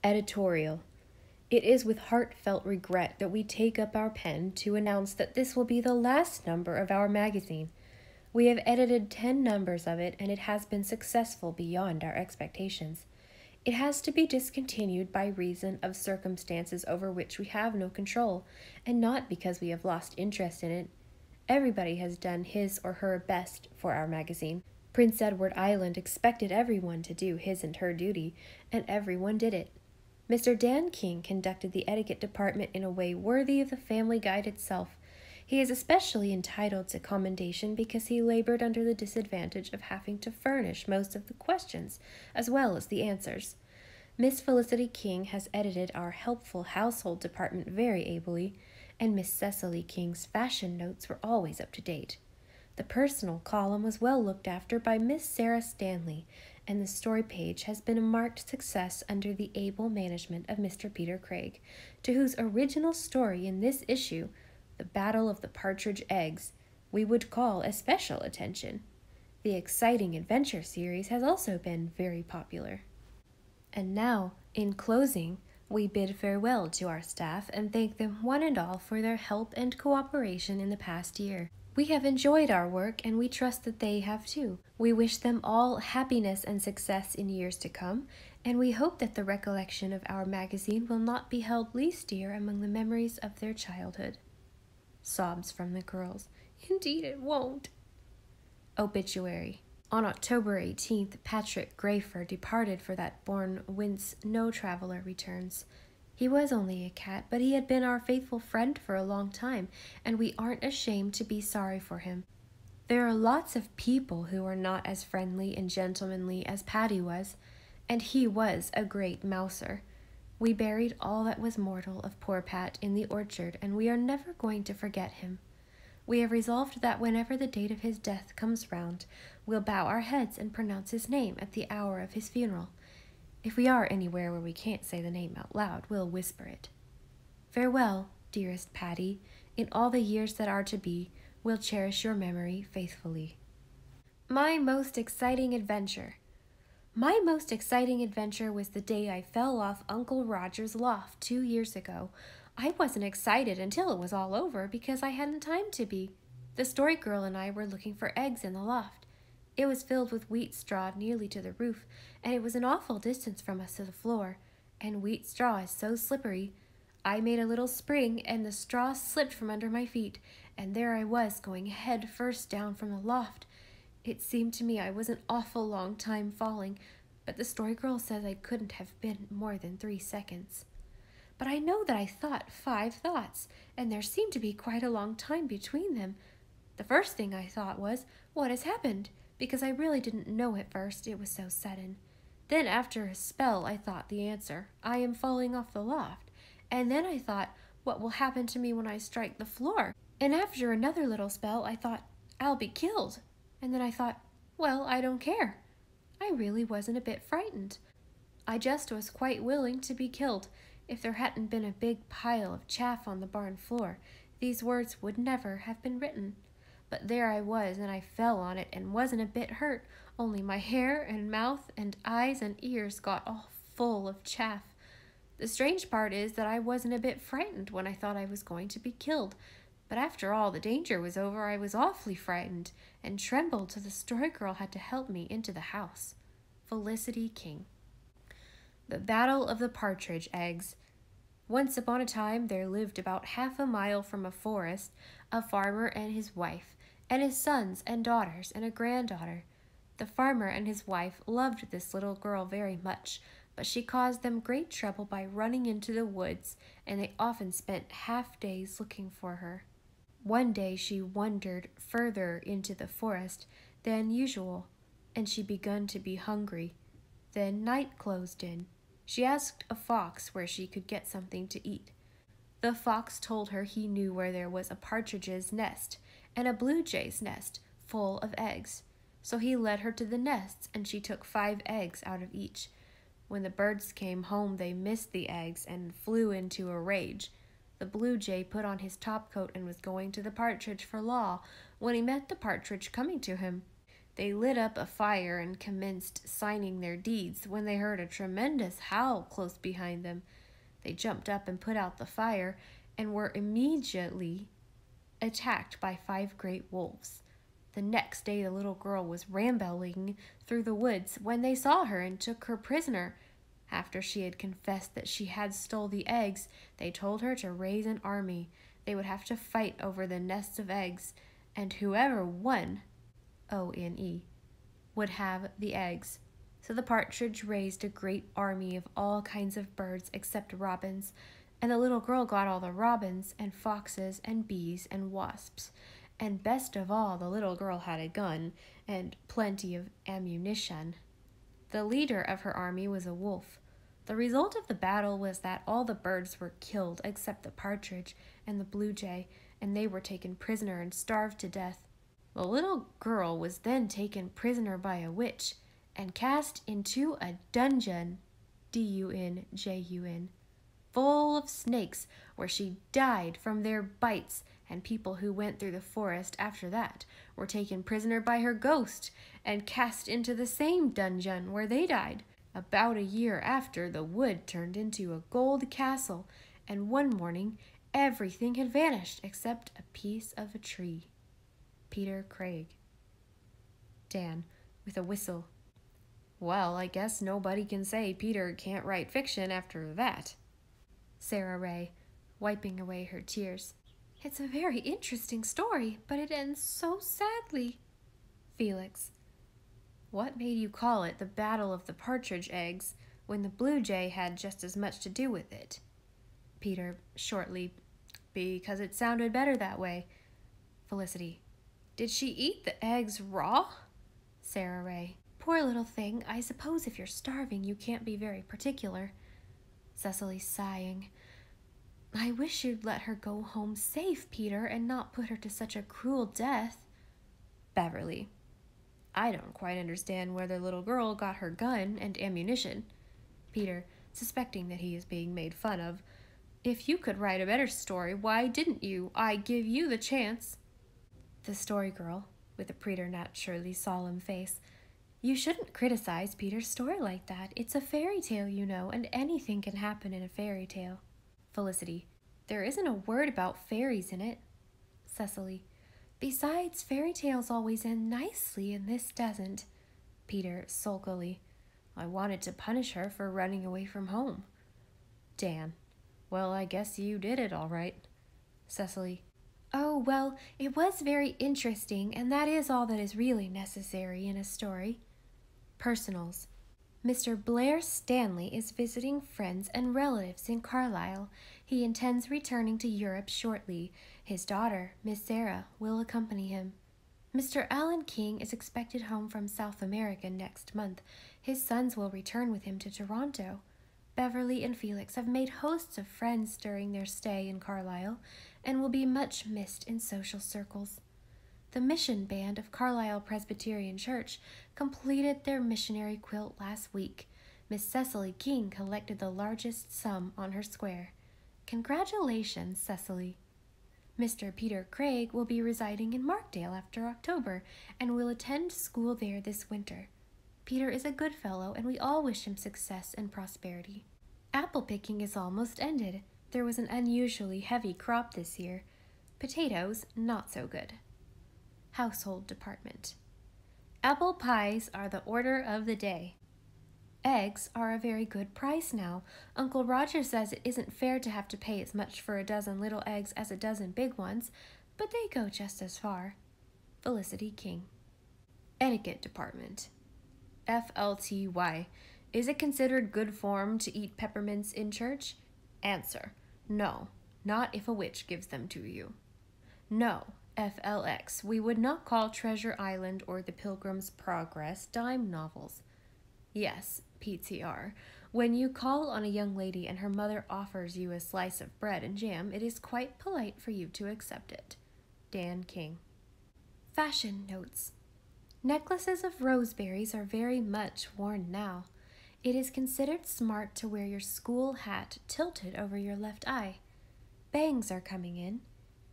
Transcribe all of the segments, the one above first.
Editorial. It is with heartfelt regret that we take up our pen to announce that this will be the last number of our magazine. We have edited 10 numbers of it, and it has been successful beyond our expectations. It has to be discontinued by reason of circumstances over which we have no control, and not because we have lost interest in it. Everybody has done his or her best for our magazine. Prince Edward Island expected everyone to do his and her duty, and everyone did it. Mr. Dan King conducted the etiquette department in a way worthy of the Family Guide itself. He is especially entitled to commendation because he labored under the disadvantage of having to furnish most of the questions as well as the answers. Miss Felicity King has edited our helpful household department very ably, and Miss Cecily King's fashion notes were always up to date. The personal column was well looked after by Miss Sarah Stanley, and the story page has been a marked success under the able management of Mr. Peter Craig, to whose original story in this issue, The Battle of the Partridge Eggs, we would call especial attention. The exciting adventure series has also been very popular. And now, in closing, we bid farewell to our staff and thank them one and all for their help and cooperation in the past year. We have enjoyed our work, and we trust that they have too. We wish them all happiness and success in years to come, and we hope that the recollection of our magazine will not be held least dear among the memories of their childhood. Sobs from the girls. Indeed it won't. Obituary. On October 18th, Patrick Grayfer departed for that bourne whence no traveler returns. He was only a cat, but he had been our faithful friend for a long time, and we aren't ashamed to be sorry for him. There are lots of people who are not as friendly and gentlemanly as Patty was, and he was a great mouser. We buried all that was mortal of poor Pat in the orchard, and we are never going to forget him. We have resolved that whenever the date of his death comes round, we'll bow our heads and pronounce his name at the hour of his funeral. If we are anywhere where we can't say the name out loud, we'll whisper it. Farewell, dearest Patty. In all the years that are to be, we'll cherish your memory faithfully. My most exciting adventure. My most exciting adventure was the day I fell off Uncle Roger's loft 2 years ago. I wasn't excited until it was all over because I hadn't time to be. The Story Girl and I were looking for eggs in the loft. It was filled with wheat straw nearly to the roof, and it was an awful distance from us to the floor, and wheat straw is so slippery. I made a little spring, and the straw slipped from under my feet, and there I was going head first down from the loft. It seemed to me I was an awful long time falling, but the Story Girl says I couldn't have been more than 3 seconds. But I know that I thought 5 thoughts, and there seemed to be quite a long time between them. The first thing I thought was, what has happened? Because I really didn't know at first, it was so sudden. Then after a spell I thought the answer, I am falling off the loft. And then I thought, what will happen to me when I strike the floor? And after another little spell I thought, I'll be killed. And then I thought, well, I don't care. I really wasn't a bit frightened. I just was quite willing to be killed. If there hadn't been a big pile of chaff on the barn floor, these words would never have been written. But there I was, and I fell on it and wasn't a bit hurt, only my hair and mouth and eyes and ears got all full of chaff. The strange part is that I wasn't a bit frightened when I thought I was going to be killed, but after all the danger was over, I was awfully frightened and trembled till the Story Girl had to help me into the house. Felicity King. The Battle of the Partridge Eggs. Once upon a time there lived about half a mile from a forest a farmer and his wife, and his sons and daughters and a granddaughter. The farmer and his wife loved this little girl very much, but she caused them great trouble by running into the woods, and they often spent half days looking for her. One day she wandered further into the forest than usual, and she begun to be hungry. Then night closed in. She asked a fox where she could get something to eat. The fox told her he knew where there was a partridge's nest and a blue jay's nest full of eggs. So he led her to the nests, and she took 5 eggs out of each. When the birds came home, they missed the eggs and flew into a rage. The blue jay put on his topcoat and was going to the partridge for law when he met the partridge coming to him. They lit up a fire and commenced signing their deeds when they heard a tremendous howl close behind them. They jumped up and put out the fire and were immediately attacked by 5 great wolves. The next day the little girl was rambling through the woods when they saw her and took her prisoner. After she had confessed that she had stole the eggs, they told her to raise an army. They would have to fight over the nests of eggs, and whoever won, O-N-E, would have the eggs. So the partridge raised a great army of all kinds of birds except robins, and the little girl got all the robins and foxes and bees and wasps. And best of all, the little girl had a gun and plenty of ammunition. The leader of her army was a wolf. The result of the battle was that all the birds were killed except the partridge and the blue jay, and they were taken prisoner and starved to death. The little girl was then taken prisoner by a witch and cast into a dungeon, D-U-N-J-U-N, full of snakes, where she died from their bites, and people who went through the forest after that were taken prisoner by her ghost and cast into the same dungeon where they died. About a year after, the wood turned into a gold castle, and one morning everything had vanished except a piece of a tree. Peter Craig. Dan, with a whistle. Well, I guess nobody can say Peter can't write fiction after that. Sarah Ray, wiping away her tears. It's a very interesting story, but it ends so sadly. Felix. What made you call it the Battle of the Partridge Eggs when the blue jay had just as much to do with it? Peter, shortly. Because it sounded better that way. Felicity. Did she eat the eggs raw? Sarah Ray. Poor little thing. I suppose if you're starving, you can't be very particular. Cecily, sighing. I wish you'd let her go home safe, Peter, and not put her to such a cruel death. Beverly. I don't quite understand where the little girl got her gun and ammunition. Peter, suspecting that he is being made fun of. If you could write a better story, why didn't you? I give you the chance. The story girl, with a preternaturally solemn face. You shouldn't criticize Peter's story like that. It's a fairy tale, you know, and anything can happen in a fairy tale. Felicity. There isn't a word about fairies in it. Cecily. Besides, fairy tales always end nicely, and this doesn't. Peter, sulkily. I wanted to punish her for running away from home. Dan. Well, I guess you did it all right. Cecily. Oh, well, it was very interesting, and that is all that is really necessary in a story. Personals. Mr. Blair Stanley is visiting friends and relatives in Carlisle. He intends returning to Europe shortly. His daughter, Miss Sarah, will accompany him. Mr. Alan King is expected home from South America next month. His sons will return with him to Toronto. Beverly and Felix have made hosts of friends during their stay in Carlisle and will be much missed in social circles. The mission band of Carlisle Presbyterian Church completed their missionary quilt last week. Miss Cecily King collected the largest sum on her square. Congratulations, Cecily. Mr. Peter Craig will be residing in Markdale after October and will attend school there this winter. Peter is a good fellow, and we all wish him success and prosperity. Apple picking is almost ended. There was an unusually heavy crop this year. Potatoes, not so good. Household department. Apple pies are the order of the day. Eggs are a very good price now. Uncle Roger says it isn't fair to have to pay as much for a dozen little eggs as a dozen big ones, but they go just as far. Felicity King. Etiquette department. FLTY. Is it considered good form to eat peppermints in church? Answer. No, not if a witch gives them to you. No. FLX. We would not call Treasure Island or The Pilgrim's Progress dime novels. Yes, PTR. When you call on a young lady and her mother offers you a slice of bread and jam, it is quite polite for you to accept it. Dan King. Fashion notes. Necklaces of roseberries are very much worn now. It is considered smart to wear your school hat tilted over your left eye. Bangs are coming in.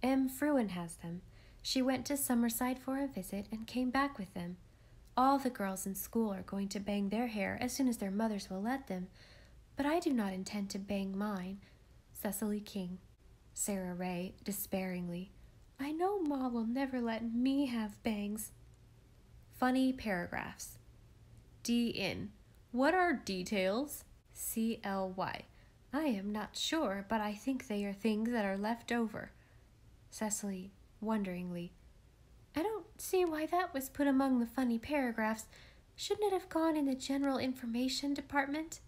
M. Fruin has them. She went to Summerside for a visit and came back with them. All the girls in school are going to bang their hair as soon as their mothers will let them, but I do not intend to bang mine. Cecily King. Sarah Ray, despairingly. I know Ma will never let me have bangs. Funny paragraphs. D. In. What are details? C.L.Y. I am not sure, but I think they are things that are left over. Cecily, wonderingly. I don't see why that was put among the funny paragraphs. Shouldn't it have gone in the general information department?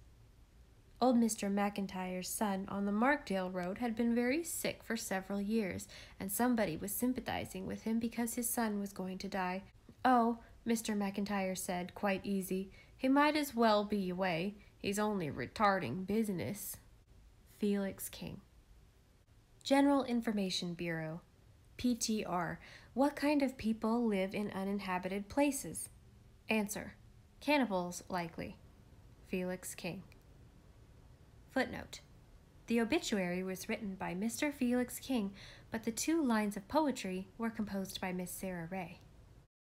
Old Mr. McIntyre's son on the Markdale Road had been very sick for several years, and somebody was sympathizing with him because his son was going to die. Oh, Mr. McIntyre said, quite easy, he might as well be away. He's only retarding business. Felix King. General Information Bureau. PTR. What kind of people live in uninhabited places? Answer. Cannibals, likely. Felix King. Footnote. The obituary was written by Mr. Felix King, but the 2 lines of poetry were composed by Miss Sarah Ray.